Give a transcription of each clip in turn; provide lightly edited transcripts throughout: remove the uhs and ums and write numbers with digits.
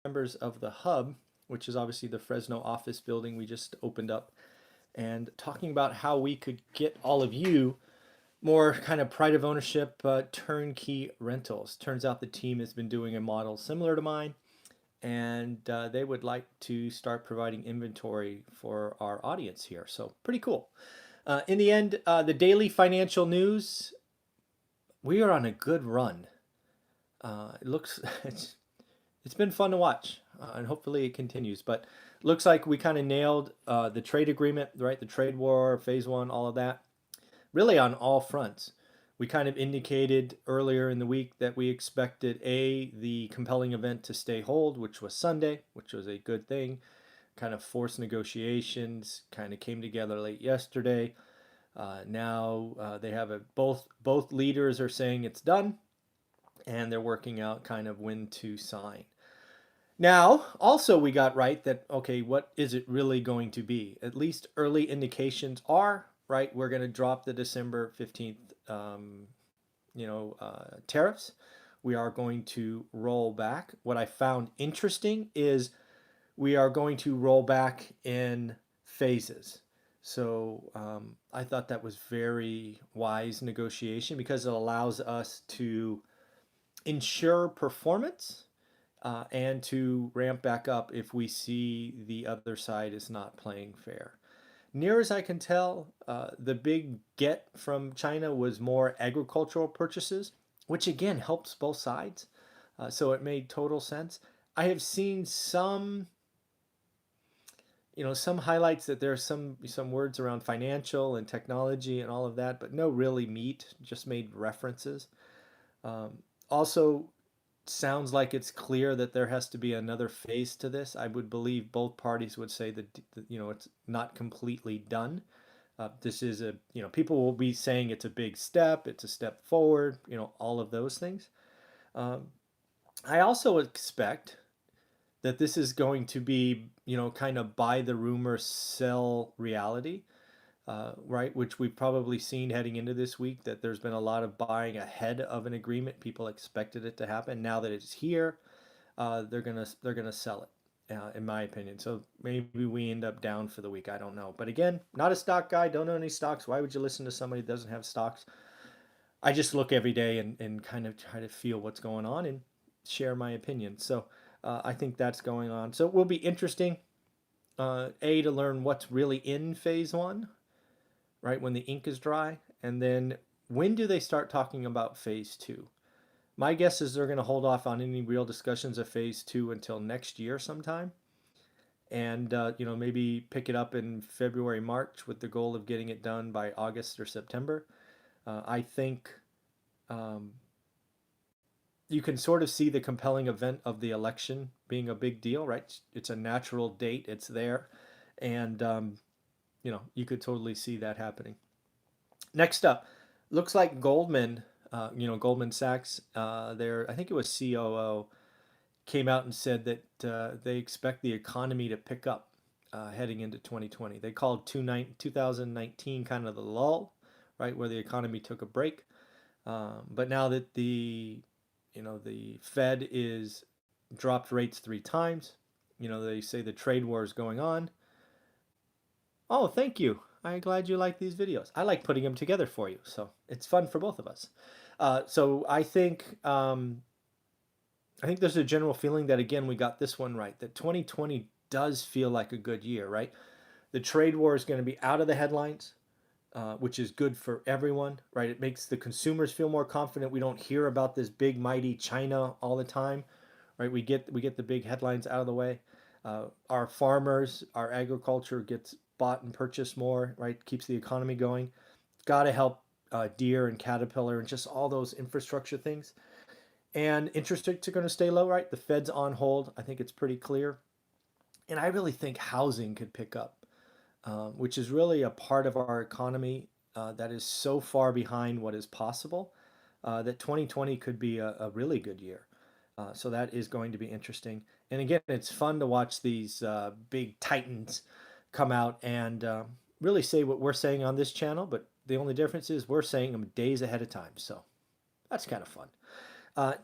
members of the Hub, which is obviously the Fresno office building we just opened up, and talking about how we could get all of you more kind of pride of ownership turnkey rentals. Turns out the team has been doing a model similar to mine, and they would like to start providing inventory for our audience here. So pretty cool. In the end, the daily financial news, we are on a good run. It looks it's been fun to watch, and hopefully it continues. But looks like we kind of nailed the trade agreement, right? The trade war, phase one, all of that, really on all fronts. We kind of indicated earlier in the week that we expected the compelling event to stay hold, which was Sunday, which was a good thing. Kind of forced negotiations, kind of came together late yesterday. Now they have both leaders are saying it's done, and they're working out kind of when to sign. Now, also we got right that, okay, what is it really going to be? At least early indications are, right, we're going to drop the December 15th, tariffs. We are going to roll back. What I found interesting is we are going to roll back in phases. So I thought that was very wise negotiation because it allows us to ensure performance and to ramp back up if we see the other side is not playing fair. Near as I can tell, the big get from China was more agricultural purchases, which again helps both sides. So it made total sense. I have seen some, some highlights that there's some words around financial and technology and all of that, but no really meat, just made references. Also, sounds like it's clear that there has to be another phase to this. I would believe both parties would say that it's not completely done. This is people will be saying it's a big step, it's a step forward, all of those things. I also expect that this is going to be, kind of buy the rumor, sell reality. Right, which we've probably seen heading into this week, that there's been a lot of buying ahead of an agreement. People expected it to happen. Now that it's here, they're gonna sell it, in my opinion. So maybe we end up down for the week. I don't know. But again, not a stock guy. Don't own any stocks. Why would you listen to somebody that doesn't have stocks? I just look every day and kind of try to feel what's going on and share my opinion. So I think that's going on. So it will be interesting. To learn what's really in phase one, right, when the ink is dry, and then when do they start talking about phase two? My guess is they're going to hold off on any real discussions of phase two until next year sometime, and maybe pick it up in February, March, with the goal of getting it done by August or September. I think you can sort of see the compelling event of the election being a big deal, right? It's a natural date, it's there, and you could totally see that happening. Next up, looks like Goldman Sachs, I think it was COO, came out and said that they expect the economy to pick up heading into 2020. They called 2019 kind of the lull, right, where the economy took a break. But now that the Fed is dropped rates 3 times, they say the trade war is going on. Oh, thank you. I'm glad you like these videos. I like putting them together for you, so it's fun for both of us. So I think there's a general feeling that, again, we got this one right, that 2020 does feel like a good year, right? The trade war is going to be out of the headlines, which is good for everyone, right? It makes the consumers feel more confident. We don't hear about this big, mighty China all the time, right? We get the big headlines out of the way. Our farmers, our agriculture gets bought and purchased more, right? Keeps the economy going. Got to help Deere and Caterpillar and just all those infrastructure things. And interest rates are going to stay low, right? The Fed's on hold. I think it's pretty clear. And I really think housing could pick up, which is really a part of our economy that is so far behind what is possible, that 2020 could be a really good year. So that is going to be interesting. And again, it's fun to watch these big titans come out and really say what we're saying on this channel, but the only difference is we're saying them days ahead of time. So that's kind of fun.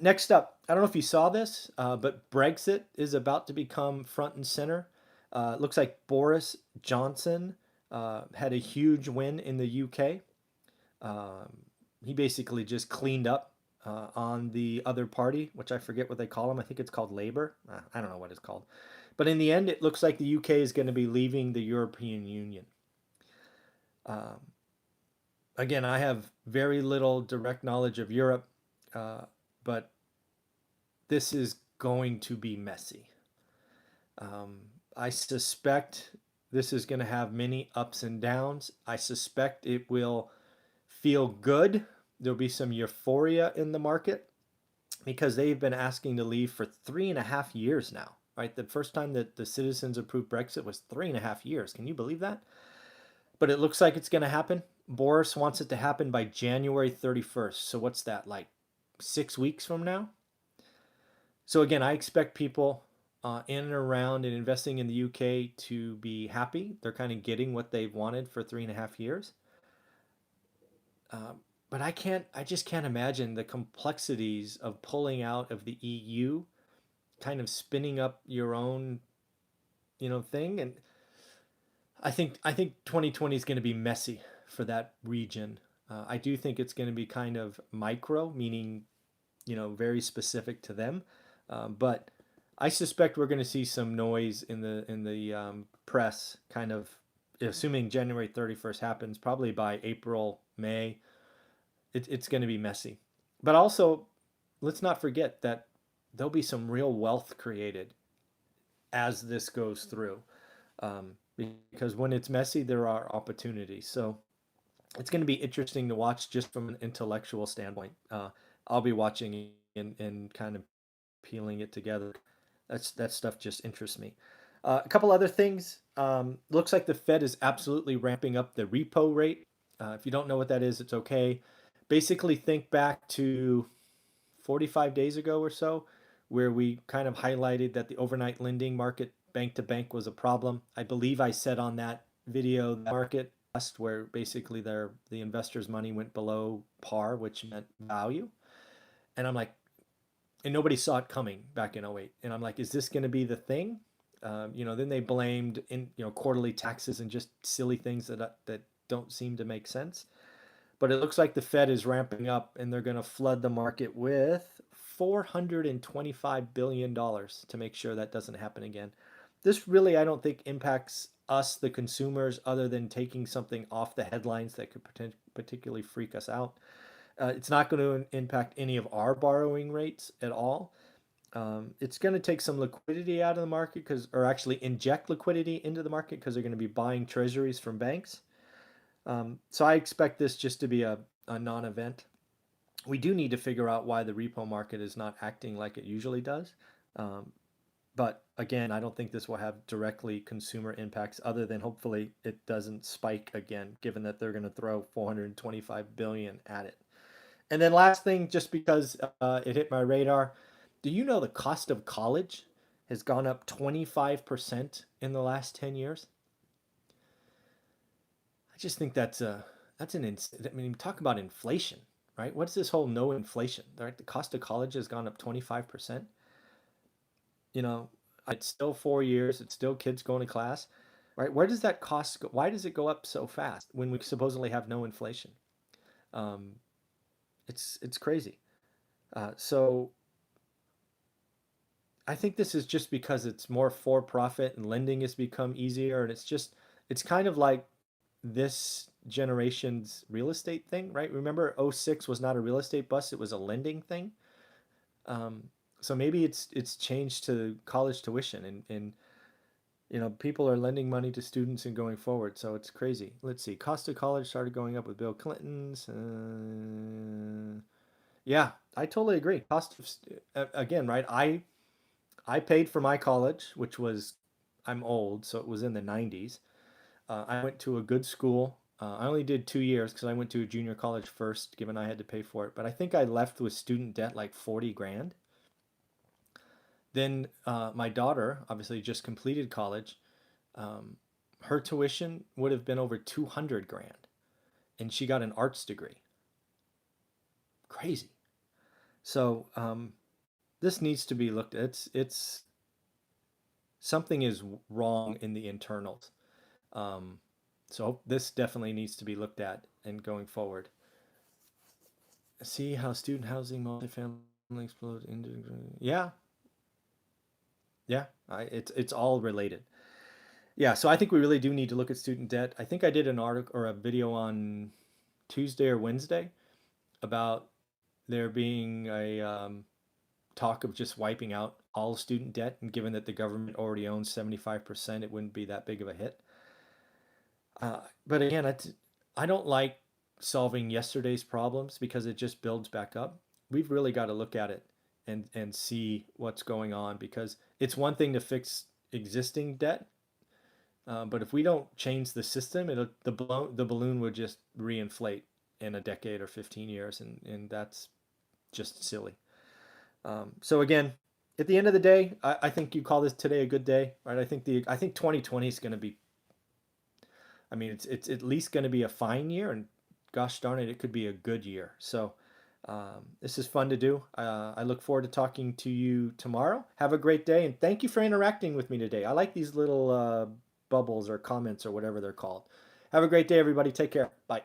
Next up, I don't know if you saw this, but Brexit is about to become front and center. It looks like Boris Johnson had a huge win in the UK. Um, he basically just cleaned up on the other party, which I forget what they call them. I think it's called Labour. I don't know what it's called. But in the end, it looks like the UK is going to be leaving the European Union. Um, Again, I have very little direct knowledge of Europe, uh, but this is going to be messy. Um, I suspect this is going to have many ups and downs. I suspect it will feel good. There'll be some euphoria in the market because they've been asking to leave for 3.5 years now, right? The first time that the citizens approved Brexit was 3.5 years. Can you believe that? But it looks like it's going to happen. Boris wants it to happen by January 31st. So what's that, like 6 weeks from now? So again, I expect people in and around and investing in the UK to be happy. They're kind of getting what they've wanted for 3.5 years. Um, but I just can't imagine the complexities of pulling out of the EU, kind of spinning up your own, thing. And I think 2020 is going to be messy for that region. I do think it's going to be kind of micro, meaning very specific to them. But I suspect we're going to see some noise in the press, kind of assuming January 31st happens, probably by April, May. It's going to be messy. But also, let's not forget that there'll be some real wealth created as this goes through. Because when it's messy, there are opportunities. So it's going to be interesting to watch just from an intellectual standpoint. I'll be watching and kind of peeling it together. That stuff just interests me. A couple other things. Looks like the Fed is absolutely ramping up the repo rate. If you don't know what that is, it's okay. Basically, think back to 45 days ago or so, where we kind of highlighted that the overnight lending market bank to bank was a problem. I believe I said on that video that market where basically the investors' money went below par, which meant value. And I'm like, and nobody saw it coming back in '08. And I'm like, is this going to be the thing? Then they blamed quarterly taxes and just silly things that don't seem to make sense. But it looks like the Fed is ramping up and they're going to flood the market with $425 billion to make sure that doesn't happen again. This really, I don't think, impacts us, the consumers, other than taking something off the headlines that could particularly freak us out. It's not going to impact any of our borrowing rates at all. It's going to take some liquidity out of the market or actually inject liquidity into the market because they're going to be buying treasuries from banks. So I expect this just to be a non-event. We do need to figure out why the repo market is not acting like it usually does. Um, but again, I don't think this will have directly consumer impacts other than hopefully it doesn't spike again, given that they're going to throw 425 billion at it. And then last thing, just because it hit my radar, do you know the cost of college has gone up 25% in the last 10 years? I just think that's I mean, talk about inflation, right? What's this whole no inflation? Right? The cost of college has gone up 25%. You know, it's still 4 years, it's still kids going to class, right? Where does that cost go? Why does it go up so fast when we supposedly have no inflation? Um, it's crazy. So I think this is just because it's more for profit and lending has become easier, and it's kind of like this generation's real estate thing, right? Remember, '06 was not a real estate bust, it was a lending thing. Um, so maybe it's changed to college tuition and people are lending money to students and going forward, so it's crazy. Let's see. Cost of college started going up with Bill Clinton's. Yeah, I totally agree. Again, right? I paid for my college, which was I'm old, so it was in the '90s. I went to a good school. I only did 2 years because I went to a junior college first, given I had to pay for it. But I think I left with student debt like 40 grand. Then my daughter obviously just completed college. Um, Her tuition would have been over 200 grand, and she got an arts degree. Crazy. So this needs to be looked at. It's something is wrong in the internals. Um, so this definitely needs to be looked at and going forward. See how student housing multifamily explode into, yeah, yeah, it's all related. Yeah, so I think we really do need to look at student debt. I think I did an article or a video on Tuesday or Wednesday about there being a talk of just wiping out all student debt, and given that the government already owns 75%, it wouldn't be that big of a hit. But again, I don't like solving yesterday's problems because it just builds back up. We've really got to look at it and see what's going on, because it's one thing to fix existing debt, but if we don't change the system, the balloon would just reinflate in a decade or 15 years, and that's just silly. So again, at the end of the day, I think you call this today a good day, right? I think 2020 is going to be. I mean, it's at least going to be a fine year, and gosh darn it, it could be a good year. So this is fun to do. I look forward to talking to you tomorrow. Have a great day, and thank you for interacting with me today. I like these little bubbles or comments or whatever they're called. Have a great day, everybody. Take care. Bye.